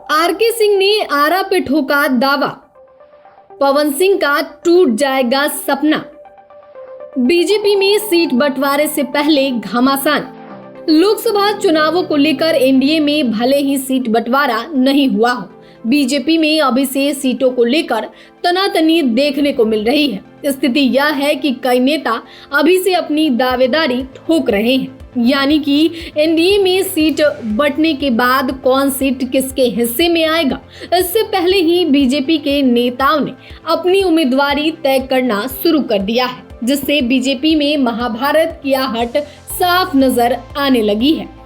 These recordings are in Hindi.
आरके सिंह ने आरा पे ठोका दावा, पवन सिंह का टूट जाएगा सपना। बीजेपी में सीट बंटवारे से पहले घमासान। लोकसभा चुनावों को लेकर एनडीए में भले ही सीट बंटवारा नहीं हुआ हो, बीजेपी में अभी से सीटों को लेकर तनातनी देखने को मिल रही है। स्थिति यह है कि कई नेता अभी से अपनी दावेदारी ठोक रहे हैं, यानी कि एनडीए में सीट बंटने के बाद कौन सीट किसके हिस्से में आएगा, इससे पहले ही बीजेपी के नेताओं ने अपनी उम्मीदवारी तय करना शुरू कर दिया है, जिससे बीजेपी में महाभारत की आहट साफ नजर आने लगी है।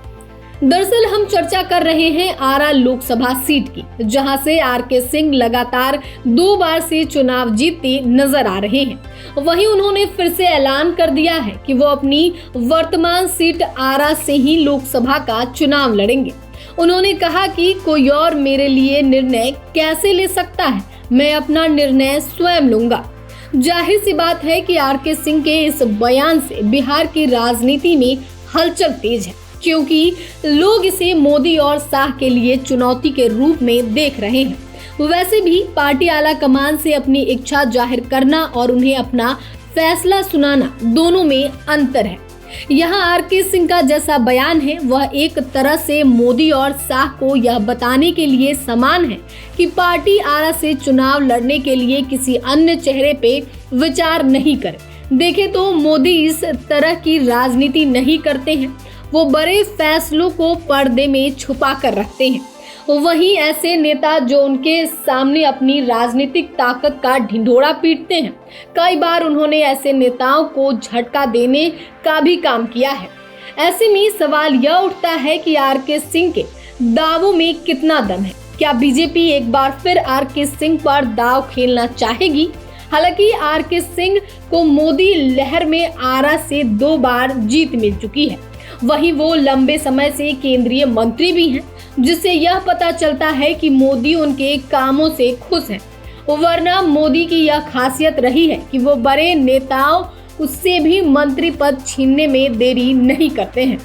दरअसल हम चर्चा कर रहे हैं आरा लोकसभा सीट की, जहां से आरके सिंह लगातार 2 बार से चुनाव जीतते नजर आ रहे हैं। वहीं उन्होंने फिर से ऐलान कर दिया है कि वो अपनी वर्तमान सीट आरा से ही लोकसभा का चुनाव लड़ेंगे। उन्होंने कहा कि कोई और मेरे लिए निर्णय कैसे ले सकता है, मैं अपना निर्णय स्वयं लूंगा। जाहिर सी बात है कि आरके सिंह के इस बयान से बिहार की राजनीति में हलचल तेज है, क्योंकि लोग इसे मोदी और शाह के लिए चुनौती के रूप में देख रहे हैं। वैसे भी पार्टी आला कमान से अपनी इच्छा जाहिर करना और उन्हें अपना फैसला सुनाना, दोनों में अंतर है। यहाँ आरके सिंह का जैसा बयान है, वह एक तरह से मोदी और शाह को यह बताने के लिए समान है कि पार्टी आरा से चुनाव लड़ने के लिए किसी अन्य चेहरे पे विचार नहीं करे। देखें तो मोदी इस तरह की राजनीति नहीं करते हैं, वो बड़े फैसलों को पर्दे में छुपा कर रखते हैं। वहीं ऐसे नेता जो उनके सामने अपनी राजनीतिक ताकत का ढिंढोरा पीटते हैं, कई बार उन्होंने ऐसे नेताओं को झटका देने का भी काम किया है। ऐसे में सवाल यह उठता है कि आरके सिंह के दावों में कितना दम है। क्या बीजेपी एक बार फिर आरके सिंह पर दाव खेलना चाहेगी? हालांकि आरके सिंह को मोदी लहर में आरा से 2 बार जीत मिल चुकी है। वहीं वो लंबे समय से केंद्रीय मंत्री भी हैं, जिससे यह पता चलता है कि मोदी उनके कामों से खुश हैं। वरना मोदी की यह खासियत रही है कि वो बड़े नेताओं उससे भी मंत्री पद छीनने में देरी नहीं करते हैं।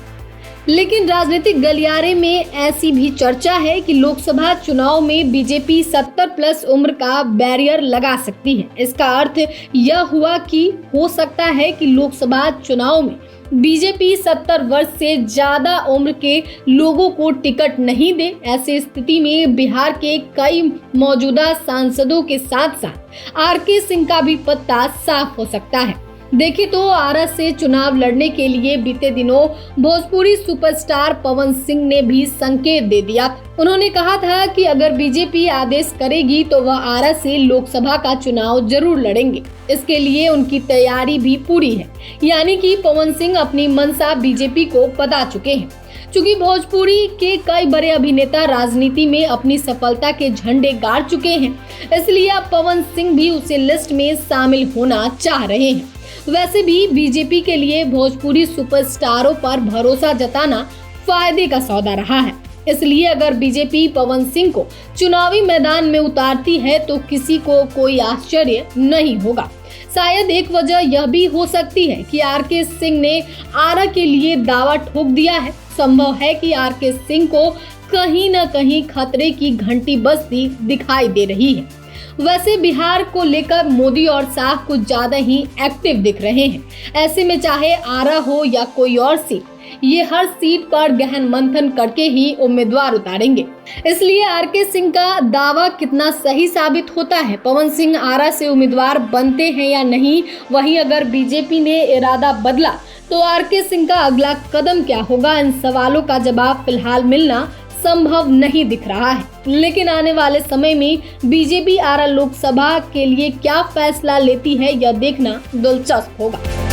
लेकिन राजनीतिक गलियारे में ऐसी भी चर्चा है कि लोकसभा चुनाव में बीजेपी 70+ उम्र का बैरियर लगा सकती है। इसका अर्थ यह हुआ कि हो सकता है कि लोकसभा चुनाव में बीजेपी 70 वर्ष से ज्यादा उम्र के लोगों को टिकट नहीं दे। ऐसी स्थिति में बिहार के कई मौजूदा सांसदों के साथ साथ आरके सिंह का भी पत्ता साफ हो सकता है। देखिए तो आरा से चुनाव लड़ने के लिए बीते दिनों भोजपुरी सुपरस्टार पवन सिंह ने भी संकेत दे दिया। उन्होंने कहा था कि अगर बीजेपी आदेश करेगी तो वह आरा से लोकसभा का चुनाव जरूर लड़ेंगे। इसके लिए उनकी तैयारी भी पूरी है, यानी कि पवन सिंह अपनी मंशा बीजेपी को बता चुके हैं। चूंकि भोजपुरी के कई बड़े अभिनेता राजनीति में अपनी सफलता के झंडे गाड़ चुके हैं, इसलिए अब पवन सिंह भी उसी लिस्ट में शामिल होना चाह रहे हैं। वैसे भी बीजेपी के लिए भोजपुरी सुपरस्टारों पर भरोसा जताना फायदे का सौदा रहा है। इसलिए अगर बीजेपी पवन सिंह को चुनावी मैदान में उतारती है तो किसी को कोई आश्चर्य नहीं होगा। शायद एक वजह यह भी हो सकती है कि आरके सिंह ने आरा के लिए दावा ठोक दिया है। संभव है कि आरके सिंह को कहीं न कहीं खतरे की घंटी बजती दिखाई दे रही है। वैसे बिहार को लेकर मोदी और शाह कुछ ज्यादा ही एक्टिव दिख रहे हैं। ऐसे में चाहे आरा हो या कोई और सीट, ये हर सीट पर गहन मंथन करके ही उम्मीदवार उतारेंगे। इसलिए आरके सिंह का दावा कितना सही साबित होता है, पवन सिंह आरा से उम्मीदवार बनते हैं या नहीं, वहीं अगर बीजेपी ने इरादा बदला तो आरके सिंह का अगला कदम क्या होगा, इन सवालों का जवाब फिलहाल मिलना संभव नहीं दिख रहा है। लेकिन आने वाले समय में बीजेपी आरा लोकसभा के लिए क्या फैसला लेती है, यह देखना दिलचस्प होगा।